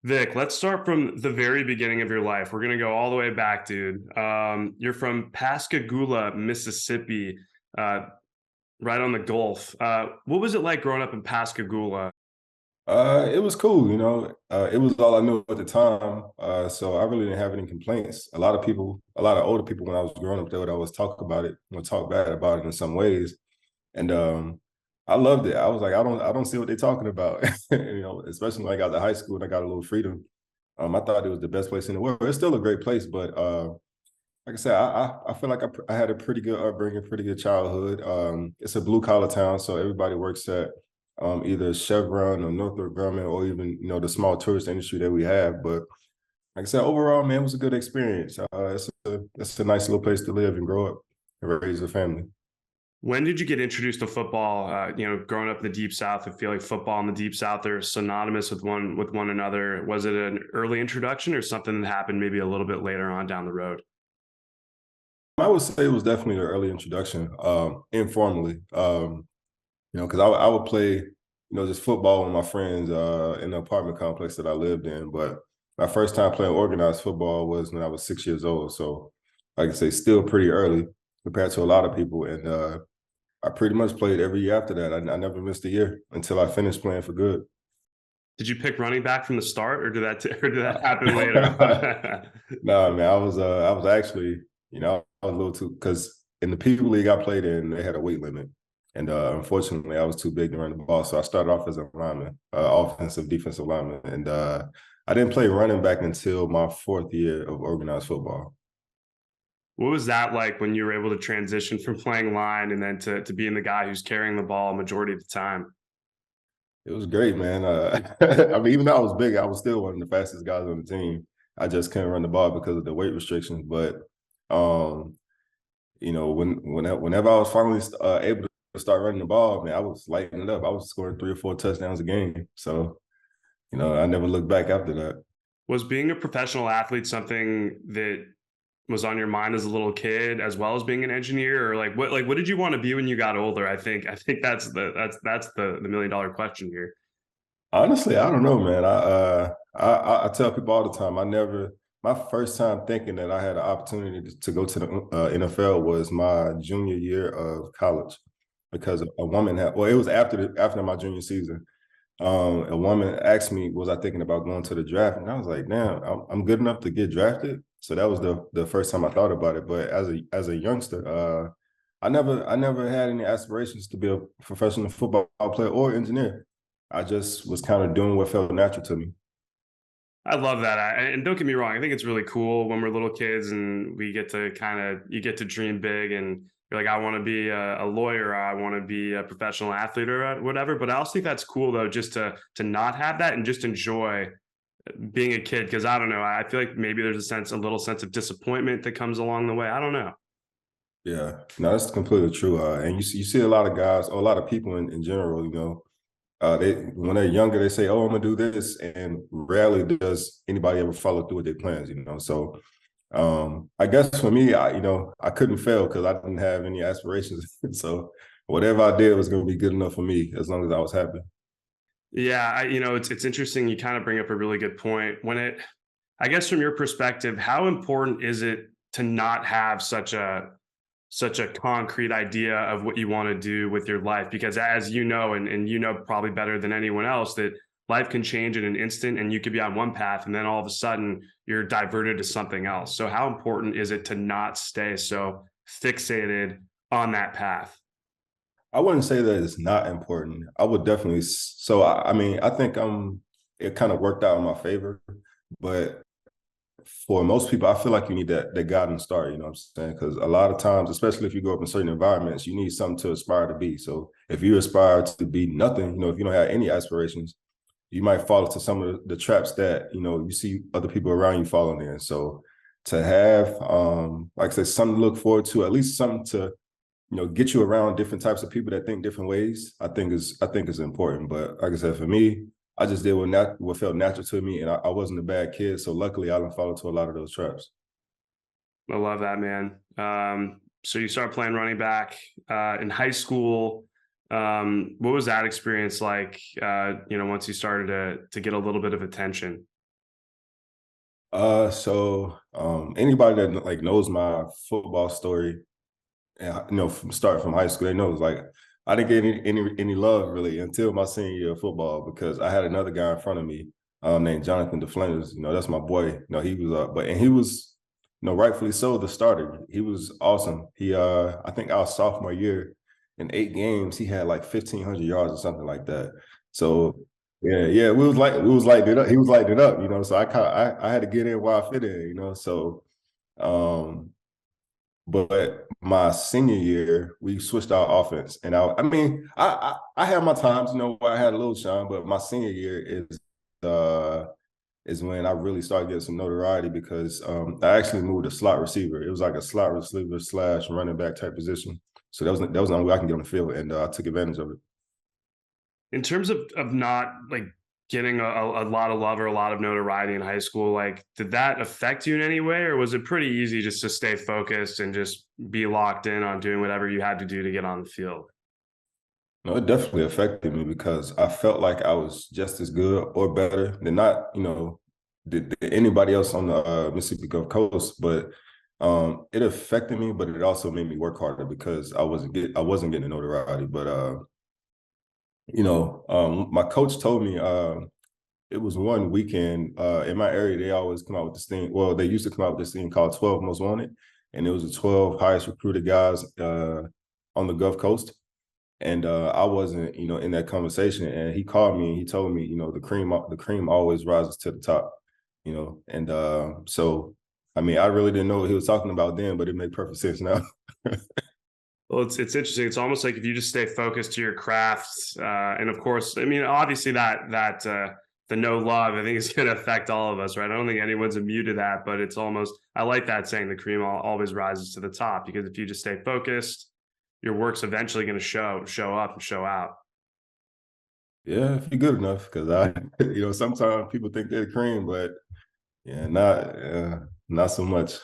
Vic, let's start from the very beginning of your life. We're gonna go all the way back, dude. You're from Pascagoula, Mississippi, uh, right on the Gulf. What was it like growing up in Pascagoula? It was cool, it was all I knew at the time. So I really didn't have any complaints. A lot of older people when I was growing up, they would always talk about it, talk bad about it in some ways. And I loved it. I was like, I don't see what they're talking about. Especially when I got to high school and I got a little freedom. I thought it was the best place in the world. It's still a great place, but like I said, I feel like I had a pretty good upbringing, pretty good childhood. It's a blue collar town, so everybody works at either Chevron or Northrop Grumman or even the small tourist industry that we have. But like I said, overall, man, it was a good experience. It's a nice little place to live and grow up and raise a family. When did you get introduced to football? Growing up in the Deep South, I feel like football in the Deep South are synonymous with one another. Was it an early introduction or something that happened maybe a little bit later on down the road? I would say it was definitely an early introduction, informally. Because I would play, just football with my friends in the apartment complex that I lived in. But my first time playing organized football was when I was 6 years old. So, like I say, still pretty early compared to a lot of people. And I pretty much played every year after that. I never missed a year until I finished playing for good. Did you pick running back from the start, or did that happen later on? No, man, I was actually, I was a little too because in the people league I played in, they had a weight limit, and unfortunately, I was too big to run the ball. So I started off as a lineman, offensive, defensive lineman, and I didn't play running back until my fourth year of organized football. What was that like when you were able to transition from playing line and then to being the guy who's carrying the ball majority of the time? It was great, man. I mean, even though I was big, I was still one of the fastest guys on the team. I just couldn't run the ball because of the weight restrictions. But um, whenever I was finally able to start running the ball, man, I was lighting it up. I was scoring 3 or 4 touchdowns a game. So, I never looked back after that. Was being a professional athlete something that was on your mind as a little kid, as well as being an engineer, or like what did you want to be when you got older? I think that's the $1 million question here. Honestly, I don't know, man. I tell people all the time. My first time thinking that I had an opportunity to go to the NFL was my junior year of college because a woman had. Well, it was after my junior season. A woman asked me, was I thinking about going to the draft? And I was like, damn, I'm good enough to get drafted. So that was the first time I thought about it. But as a youngster, I never had any aspirations to be a professional football player or engineer. I just was kind of doing what felt natural to me. I love that. And don't get me wrong, I think it's really cool when we're little kids and we get to you get to dream big and you're like, I want to be a lawyer, or I want to be a professional athlete or whatever. But I also think that's cool though, just to not have that and just enjoy being a kid. Cause I don't know, I feel like maybe there's a little sense of disappointment that comes along the way. I don't know. Yeah, no, that's completely true. And you see a lot of guys, or a lot of people in general, they when they're younger, they say, "Oh, I'm gonna do this," and rarely does anybody ever follow through with their plans. So I guess for me, I couldn't fail because I didn't have any aspirations. So whatever I did was gonna be good enough for me as long as I was happy. Yeah, it's interesting. You kind of bring up a really good point. I guess from your perspective, how important is it to not have such a concrete idea of what you want to do with your life? Because as you know, and you know probably better than anyone else, that life can change in an instant and you could be on one path and then all of a sudden you're diverted to something else. So how important is it to not stay so fixated on that path? I wouldn't say that it's not important. I would definitely. So I mean, I think it kind of worked out in my favor, but for most people, I feel like you need that guiding star, you know what I'm saying? Because a lot of times, especially if you grow up in certain environments, you need something to aspire to be. So if you aspire to be nothing, if you don't have any aspirations, you might fall into some of the traps that, you see other people around you falling in. So to have, like I said, something to look forward to, at least something to, get you around different types of people that think different ways, I think is important. But like I said, for me, I just did what felt natural to me, and I wasn't a bad kid. So luckily, I didn't fall into a lot of those traps. I love that, man. So you start playing running back in high school. What was that experience like? Once you started to get a little bit of attention. Anybody that like knows my football story, and from starting from high school, they know it's like I didn't get any love really until my senior year of football because I had another guy in front of me named Jonathan DeFlanders. That's my boy. He was and he was, rightfully so, the starter. He was awesome. He I think our sophomore year in 8 games, he had like 1,500 yards or something like that. So yeah, we was lighting it up. He was lighting it up, So I had to get in while I fit in, So um but my senior year, we switched our offense, and I had my times, where I had a little shine, but my senior year is when I really started getting some notoriety because I actually moved a slot receiver. It was like a slot receiver slash running back type position. So that was the only way I can get on the field, and I took advantage of it. In terms of not like getting a lot of love or a lot of notoriety in high school, like did that affect you in any way, or was it pretty easy just to stay focused and just be locked in on doing whatever you had to do to get on the field? No, it definitely affected me because I felt like I was just as good or better than not, than anybody else on the Mississippi Gulf Coast. But it affected me, but it also made me work harder because I wasn't getting the notoriety. But my coach told me it was one weekend in my area. They always come out with this thing. Well, they used to come out with this thing called 12 Most Wanted, and it was the 12 highest recruited guys on the Gulf Coast. And I wasn't, in that conversation. And he called me and he told me, the cream always rises to the top, And so, I mean, I really didn't know what he was talking about then, but it made perfect sense now. Well, it's interesting. It's almost like if you just stay focused to your craft, and of course, I mean, obviously that the no love, I think is going to affect all of us, right? I don't think anyone's immune to that, but it's almost, I like that saying, the cream always rises to the top, because if you just stay focused, your work's eventually going to show up and show out. Yeah, if you're good enough, because sometimes people think they're the cream, but yeah, not so much.